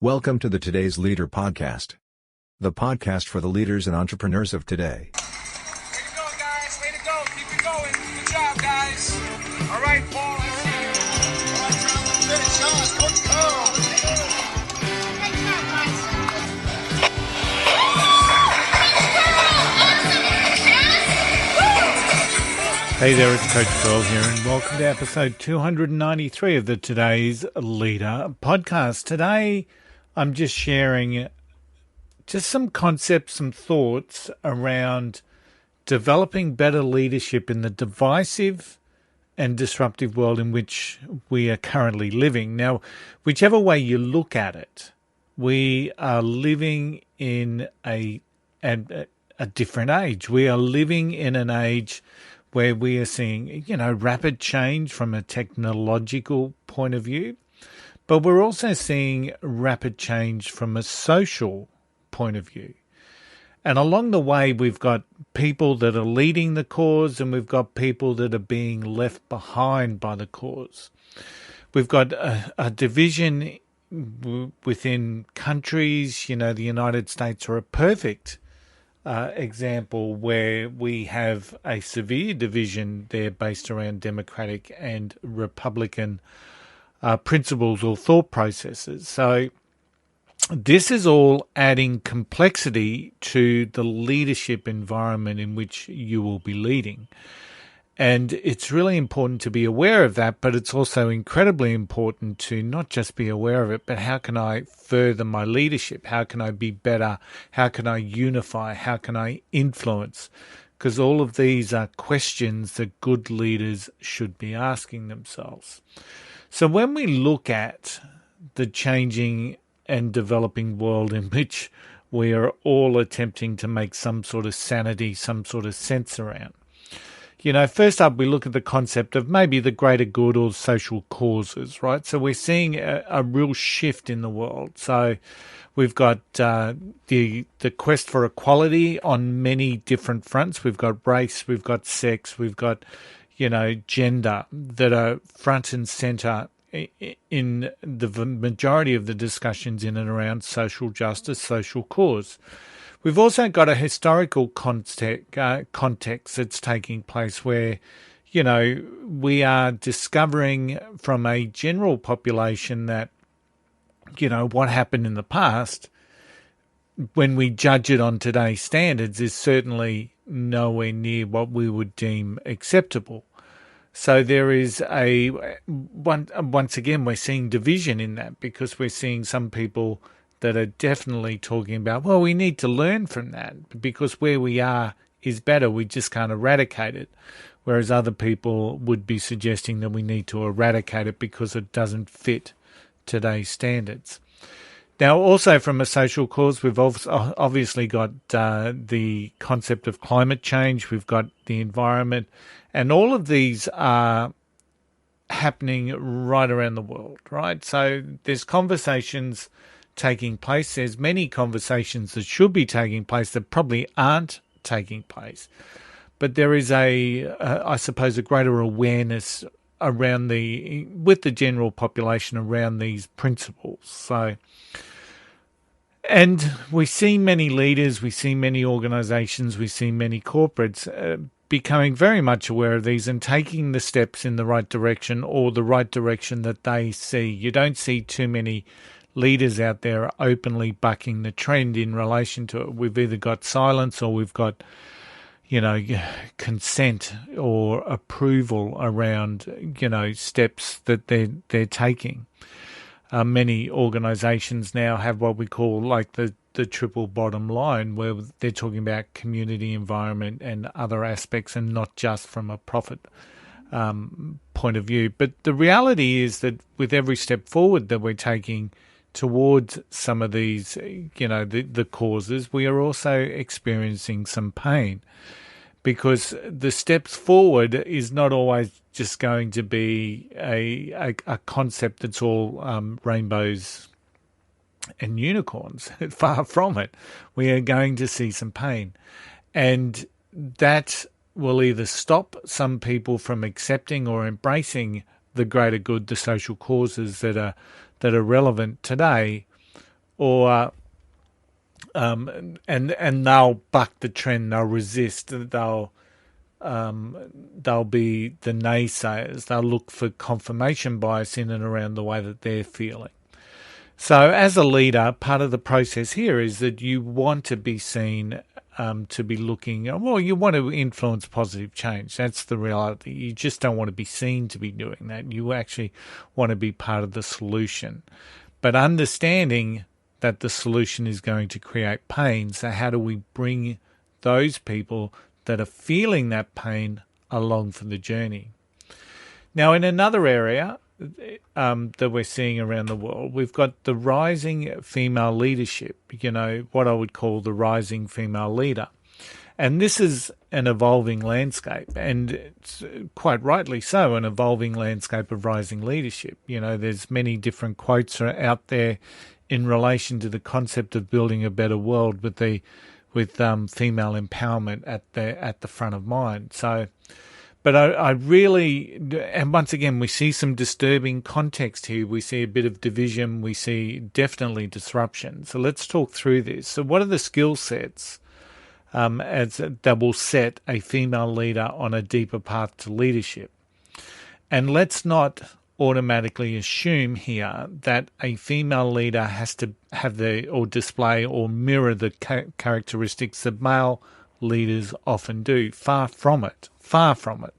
Welcome to the Today's Leader podcast, the podcast for the leaders and entrepreneurs of today. Way to go, guys. Way to go. Keep it going. Good job, guys. All right, Paul, I see you. All right, Charlie. Finish on. Let's go. Hey there, it's Coach Pearl here, and welcome to episode 293 of the Today's Leader podcast. Today, I'm just sharing some concepts, some thoughts around developing better leadership in the divisive and disruptive world in which we are currently living. Now, whichever way you look at it, we are living in a different age. We are living in an age where we are seeing, rapid change from a technological point of view, but we're also seeing rapid change from a social point of view. And along the way, we've got people that are leading the cause and we've got people that are being left behind by the cause. We've got a division within countries. The United States are a perfect example where we have a severe division there based around Democratic and Republican principles or thought processes. So this is all adding complexity to the leadership environment in which you will be leading. And it's really important to be aware of that, but it's also incredibly important to not just be aware of it, but how can I further my leadership? How can I be better? How can I unify? How can I influence? Because all of these are questions that good leaders should be asking themselves. So when we look at the changing and developing world in which we are all attempting to make some sort of sanity, some sort of sense around, first up, we look at the concept of maybe the greater good or social causes, right? So we're seeing a real shift in the world. So we've got the quest for equality on many different fronts. We've got race, we've got sex, we've got, gender that are front and center in the majority of the discussions in and around social justice, social cause. We've also got a historical context that's taking place where, we are discovering from a general population that, what happened in the past, when we judge it on today's standards, is certainly nowhere near what we would deem acceptable. So there is once again, we're seeing division in that because we're seeing some people that are definitely talking about, well, we need to learn from that because where we are is better. We just can't eradicate it. Whereas other people would be suggesting that we need to eradicate it because it doesn't fit today's standards. Now, also from a social cause, we've obviously got the concept of climate change. We've got the environment. And all of these are happening right around the world, right? So there's conversations taking place. There's many conversations that should be taking place that probably aren't taking place. But there is I suppose, a greater awareness around with the general population around these principles. So, and we see many leaders, we see many organizations, we see many corporates becoming very much aware of these and taking the steps in the right direction or the right direction that they see. You don't see too many leaders out there openly bucking the trend in relation to it. We've either got silence or we've got, consent or approval around, steps that they're taking. Many organizations now have what we call like the triple bottom line, where they're talking about community, environment and other aspects and not just from a profit point of view. But the reality is that with every step forward that we're taking towards some of these, the causes, we are also experiencing some pain because the steps forward is not always just going to be a concept that's all rainbows and unicorns. Far from it. We are going to see some pain. And that will either stop some people from accepting or embracing the greater good, the social causes that are relevant today, or and they'll buck the trend, they'll resist, they'll be the naysayers, they'll look for confirmation bias in and around the way that they're feeling. So as a leader, part of the process here is that you want to be seen to be looking, well, you want to influence positive change. That's the reality. You just don't want to be seen to be doing that. You actually want to be part of the solution. But understanding that the solution is going to create pain, so how do we bring those people that are feeling that pain along for the journey? Now, in another area that we're seeing around the world, we've got the rising female leadership, what I would call the rising female leader. And this is an evolving landscape, and it's quite rightly so, an evolving landscape of rising leadership. There's many different quotes out there in relation to the concept of building a better world with female empowerment at the front of mind. So, but I really, and once again, we see some disturbing context here. We see a bit of division. We see definitely disruption. So let's talk through this. So what are the skill sets that will set a female leader on a deeper path to leadership? And let's not automatically assume here that a female leader has to have or display or mirror the characteristics that male leaders often do. Far from it. Far from it.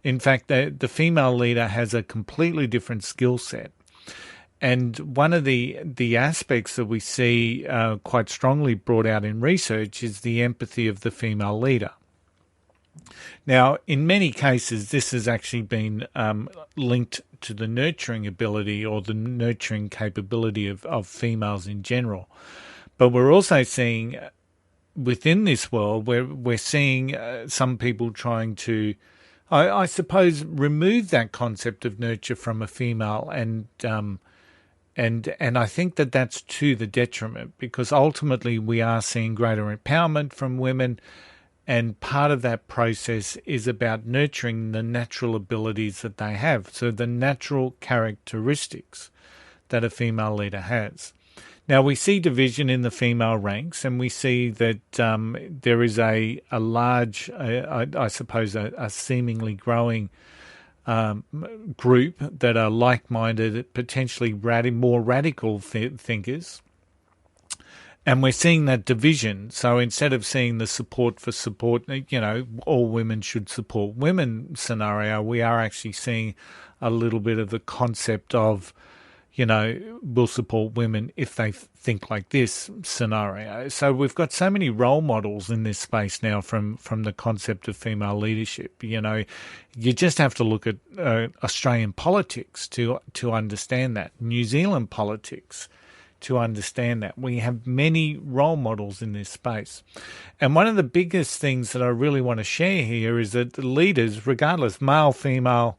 In fact, the female leader has a completely different skill set. And one of the aspects that we see quite strongly brought out in research is the empathy of the female leader. Now, in many cases, this has actually been linked to the nurturing ability or the nurturing capability of females in general. But we're also seeing within this world where we're seeing some people trying to, I suppose, remove that concept of nurture from a female, and I think that that's to the detriment, because ultimately we are seeing greater empowerment from women, and part of that process is about nurturing the natural abilities that they have, so the natural characteristics that a female leader has. Now, we see division in the female ranks, and we see that there is a large, I suppose, a seemingly growing group that are like-minded, potentially more radical thinkers. And we're seeing that division. So instead of seeing the support, all women should support women scenario, we are actually seeing a little bit of the concept of, we'll support women if they think like this scenario. So we've got so many role models in this space now from the concept of female leadership. You just have to look at Australian politics to understand that, New Zealand politics to understand that. We have many role models in this space. And one of the biggest things that I really want to share here is that the leaders, regardless, male, female,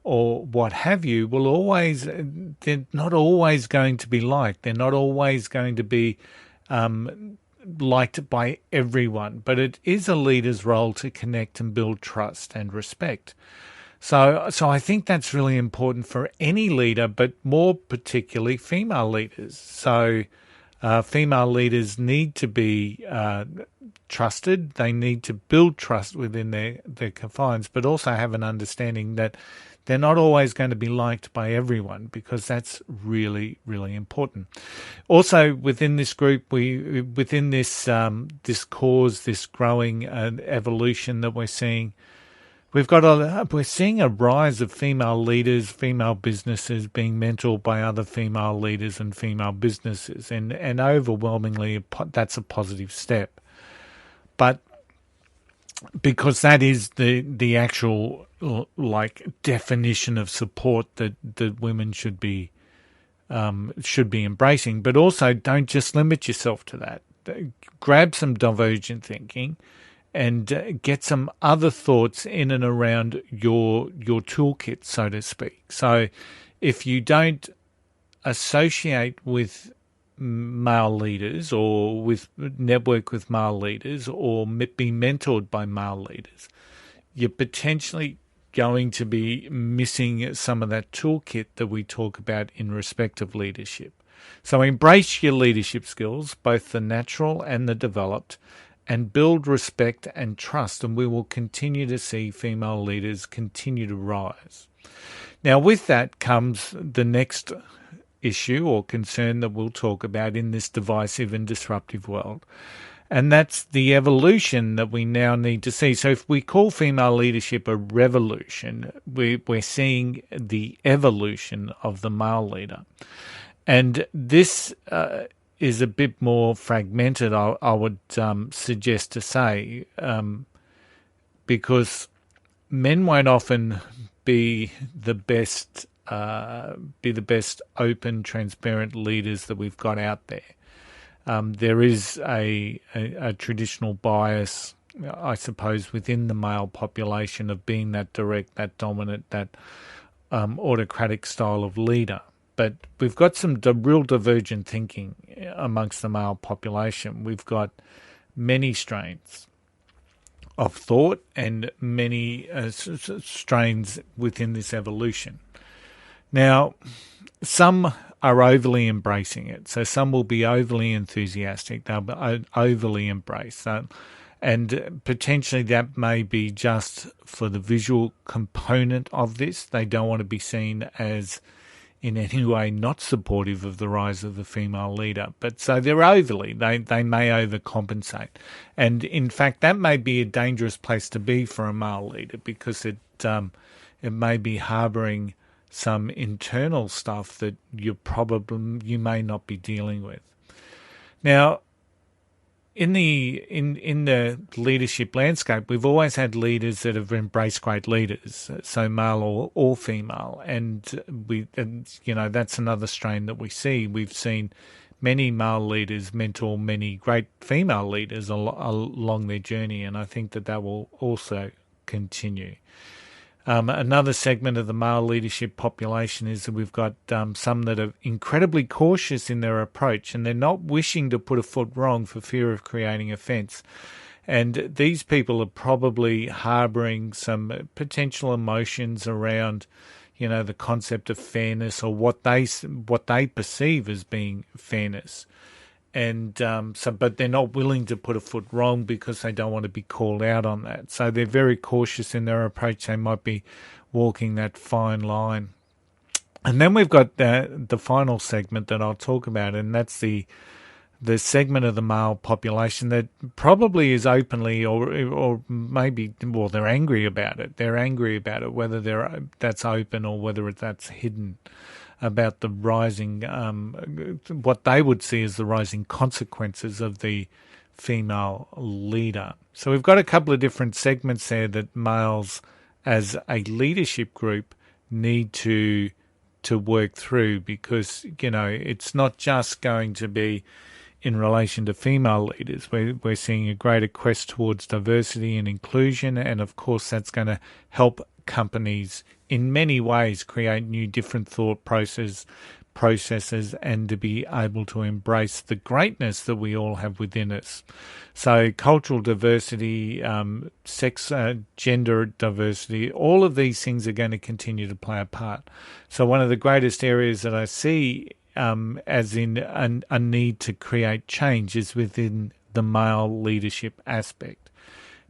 or what have you, they're not always going to be liked. They're not always going to be liked by everyone. But it is a leader's role to connect and build trust and respect. So I think that's really important for any leader, but more particularly female leaders. So female leaders need to be trusted. They need to build trust within their confines, but also have an understanding that they're not always going to be liked by everyone, because that's really, really important. Also, within this group, within this cause, this growing evolution that we're seeing, we're seeing a rise of female leaders, female businesses being mentored by other female leaders and female businesses, and overwhelmingly that's a positive step. But because that is the actual definition of support that women should be embracing, but also don't just limit yourself to that. Grab some divergent thinking and get some other thoughts in and around your toolkit, so to speak. So if you don't associate with male leaders or network with male leaders or be mentored by male leaders, you're potentially going to be missing some of that toolkit that we talk about in respect of leadership. So embrace your leadership skills, both the natural and the developed, and build respect and trust, and we will continue to see female leaders continue to rise. Now, with that comes the next issue or concern that we'll talk about in this divisive and disruptive world, and that's the evolution that we now need to see. So if we call female leadership a revolution, we're seeing the evolution of the male leader. And this is a bit more fragmented, I would suggest to say, because men won't often be the best open, transparent leaders that we've got out there. There is a traditional bias, I suppose, within the male population of being that direct, that dominant, that autocratic style of leader. But we've got some real divergent thinking amongst the male population. We've got many strains of thought and many strains within this evolution. Now, some are overly embracing it. So some will be overly enthusiastic. They'll be overly embrace that. And potentially that may be just for the visual component of this. They don't want to be seen as in any way not supportive of the rise of the female leader. But so they're overly, they may overcompensate. And in fact, that may be a dangerous place to be for a male leader, because it may be harbouring some internal stuff that you may not be dealing with. Now, in the leadership landscape, we've always had leaders that have embraced great leaders, so male or female, and that's another strain that we see. We've seen many male leaders mentor many great female leaders along their journey, and I think that will also continue. Another segment of the male leadership population is that we've got some that are incredibly cautious in their approach, and they're not wishing to put a foot wrong for fear of creating offence. And these people are probably harbouring some potential emotions around, the concept of fairness, or what they perceive as being fairness. And but they're not willing to put a foot wrong because they don't want to be called out on that. So they're very cautious in their approach. They might be walking that fine line. And then we've got the final segment that I'll talk about, and that's the segment of the male population that probably is openly or maybe, well, they're angry about it. They're angry about it, whether that's open or whether that's hidden, about the rising, what they would see as the rising consequences of the female leader. So we've got a couple of different segments there that males as a leadership group need to work through, because, it's not just going to be in relation to female leaders. We're seeing a greater quest towards diversity and inclusion, and of course that's going to help companies in many ways create new different thought processes and to be able to embrace the greatness that we all have within us. So cultural diversity, sex, gender diversity, all of these things are going to continue to play a part. So one of the greatest areas that I see as in a need to create change is within the male leadership aspect,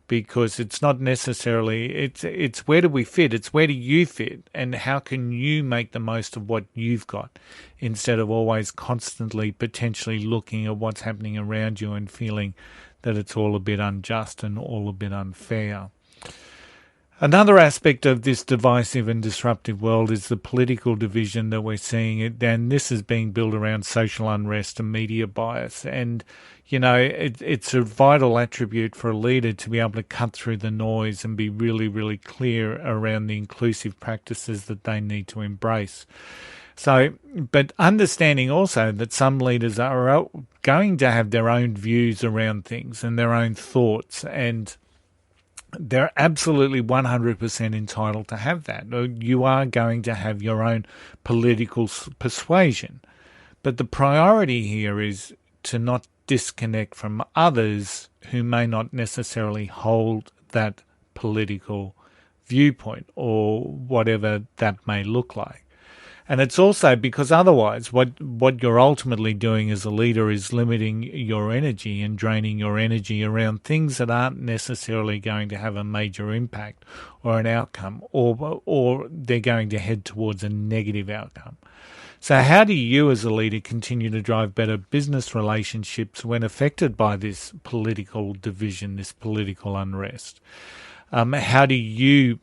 because it's not necessarily, it's where do we fit, it's where do you fit, and how can you make the most of what you've got, instead of always constantly potentially looking at what's happening around you and feeling that it's all a bit unjust and all a bit unfair. Another aspect of this divisive and disruptive world is the political division that we're seeing, and this is being built around social unrest and media bias. And, it's a vital attribute for a leader to be able to cut through the noise and be really, really clear around the inclusive practices that they need to embrace. So, but understanding also that some leaders are going to have their own views around things and their own thoughts, and they're absolutely 100% entitled to have that. You are going to have your own political persuasion. But the priority here is to not disconnect from others who may not necessarily hold that political viewpoint or whatever that may look like. And it's also because otherwise what you're ultimately doing as a leader is limiting your energy and draining your energy around things that aren't necessarily going to have a major impact or an outcome, or they're going to head towards a negative outcome. So how do you as a leader continue to drive better business relationships when affected by this political division, this political unrest? How do you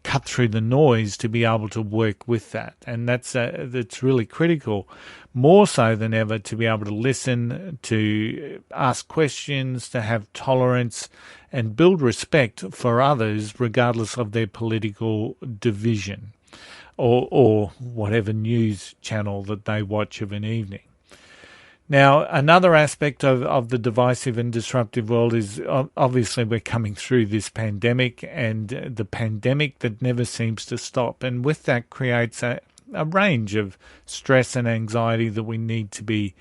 cut through the noise to be able to work with that? And that's really critical, more so than ever, to be able to listen, to ask questions, to have tolerance, and build respect for others, regardless of their political division or whatever news channel that they watch of an evening. Now, another aspect of the divisive and disruptive world is obviously we're coming through this pandemic, and the pandemic that never seems to stop. And with that creates a range of stress and anxiety that we need to be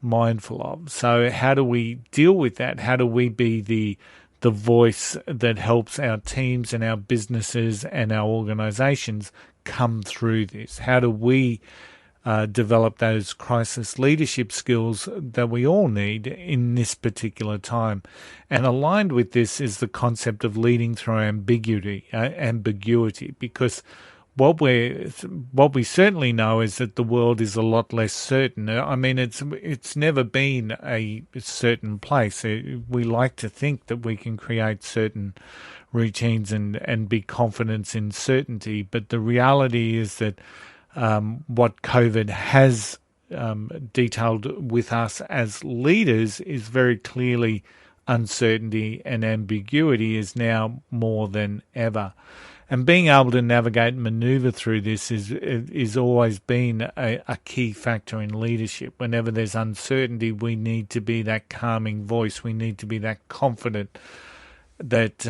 mindful of. So how do we deal with that? How do we be the voice that helps our teams and our businesses and our organizations come through this? How do we develop those crisis leadership skills that we all need in this particular time? And aligned with this is the concept of leading through ambiguity, because what we certainly know is that the world is a lot less certain. I mean, it's never been a certain place. We like to think that we can create certain routines and be confident in certainty, but the reality is that what COVID has detailed with us as leaders is very clearly uncertainty, and ambiguity is now more than ever. And being able to navigate and maneuver through this is always been a key factor in leadership. Whenever there's uncertainty, we need to be that calming voice. We need to be that confident that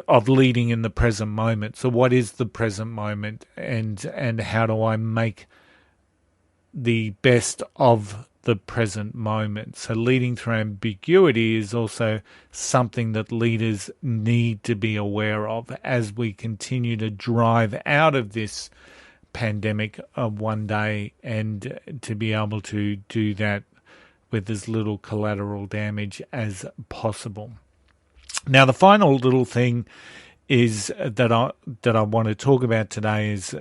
of leading in the present moment. So what is the present moment, and how do I make the best of the present moment? So leading through ambiguity is also something that leaders need to be aware of as we continue to drive out of this pandemic one day, and to be able to do that with as little collateral damage as possible. Now, the final little thing is that I want to talk about today is,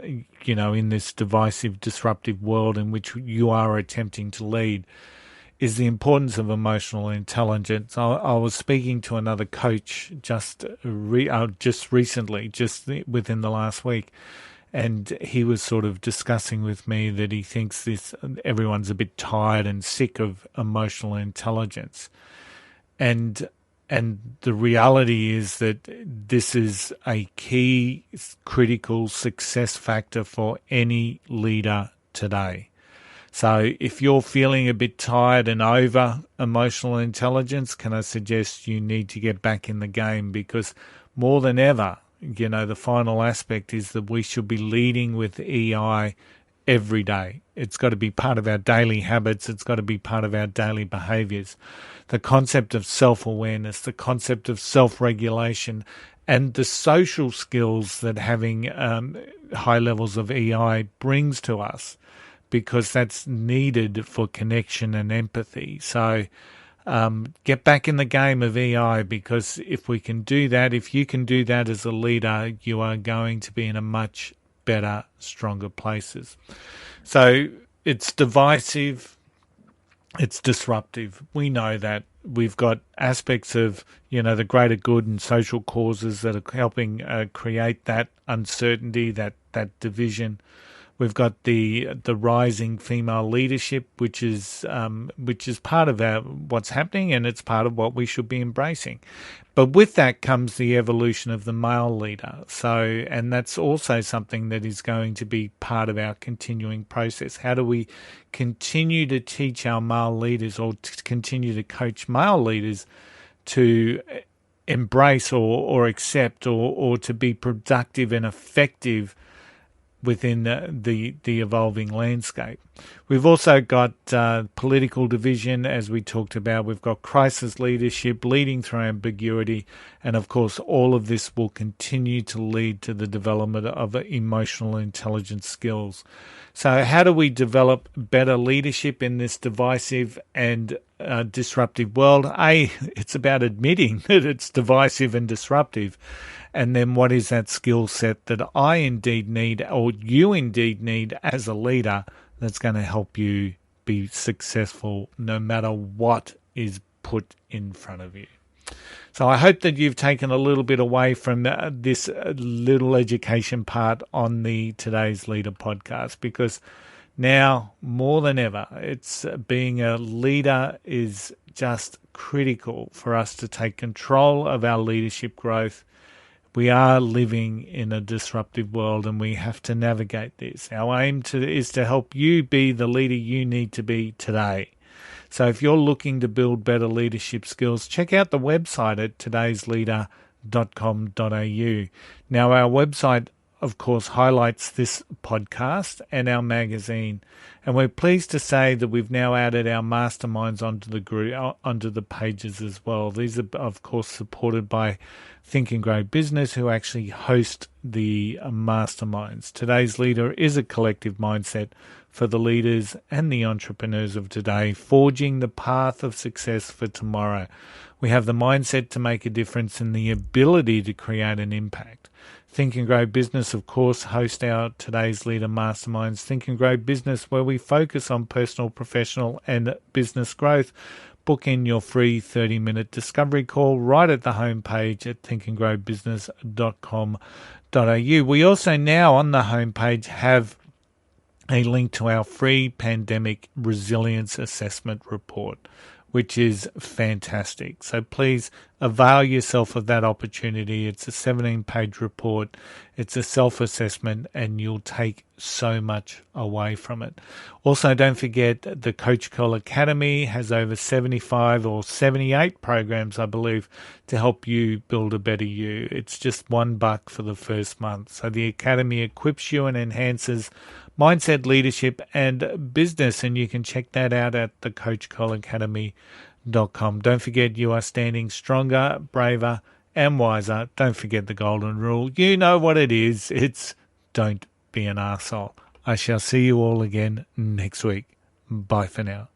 in this divisive, disruptive world in which you are attempting to lead, is the importance of emotional intelligence. I was speaking to another coach just recently, just within the last week, and he was sort of discussing with me that he thinks everyone's a bit tired and sick of emotional intelligence, and the reality is that this is a key critical success factor for any leader today. So if you're feeling a bit tired and over emotional intelligence, can I suggest you need to get back in the game? Because more than ever, the final aspect is that we should be leading with EI every day. It's got to be part of our daily habits. It's got to be part of our daily behaviours. The concept of self-awareness, the concept of self-regulation, and the social skills that having high levels of EI brings to us, because that's needed for connection and empathy. So get back in the game of EI, because if we can do that, if you can do that as a leader, you are going to be in a much better, stronger places. So it's divisive, it's disruptive. We know that. We've got aspects of, the greater good and social causes that are helping create that uncertainty, that division. We've got the rising female leadership, which is part of what's happening, and it's part of what we should be embracing. But with that comes the evolution of the male leader. And that's also something that is going to be part of our continuing process. How do we continue to teach our male leaders, or to continue to coach male leaders to embrace or accept or to be productive and effective within the evolving landscape? We've also got political division, as we talked about. We've got crisis leadership, leading through ambiguity. And of course, all of this will continue to lead to the development of emotional intelligence skills. So how do we develop better leadership in this divisive and disruptive world? It's about admitting that it's divisive and disruptive. And then what is that skill set that I indeed need, or you indeed need as a leader, that's going to help you be successful no matter what is put in front of you. So I hope that you've taken a little bit away from this little education part on the Today's Leader podcast, because now more than ever, it's being a leader is just critical for us to take control of our leadership growth. We are living in a disruptive world and we have to navigate this. Our aim is to help you be the leader you need to be today. So if you're looking to build better leadership skills, check out the website at todaysleader.com.au. Now, our website, of course, highlights this podcast and our magazine. And we're pleased to say that we've now added our masterminds onto the group, onto the pages as well. These are, of course, supported by Think and Grow Business, who actually host the masterminds. Today's Leader is a collective mindset for the leaders and the entrepreneurs of today, forging the path of success for tomorrow. We have the mindset to make a difference and the ability to create an impact. Think and Grow Business, of course, host our Today's Leader Masterminds. Think and Grow Business, where we focus on personal, professional and business growth. Book in your free 30-minute discovery call right at the homepage at thinkandgrowbusiness.com.au. We also now on the homepage have a link to our free pandemic resilience assessment report, which is fantastic. So please avail yourself of that opportunity. It's a 17-page report. It's a self-assessment, and you'll take so much away from it. Also, don't forget the Coach Call Academy has over 75 or 78 programs, I believe, to help you build a better you. It's just $1 for the first month. So the Academy equips you and enhances mindset, leadership, and business, and you can check that out at thecoachcallacademy.com. Don't forget, you are standing stronger, braver, and wiser. Don't forget the golden rule. You know what it is. It's don't be an arsehole. I shall see you all again next week. Bye for now.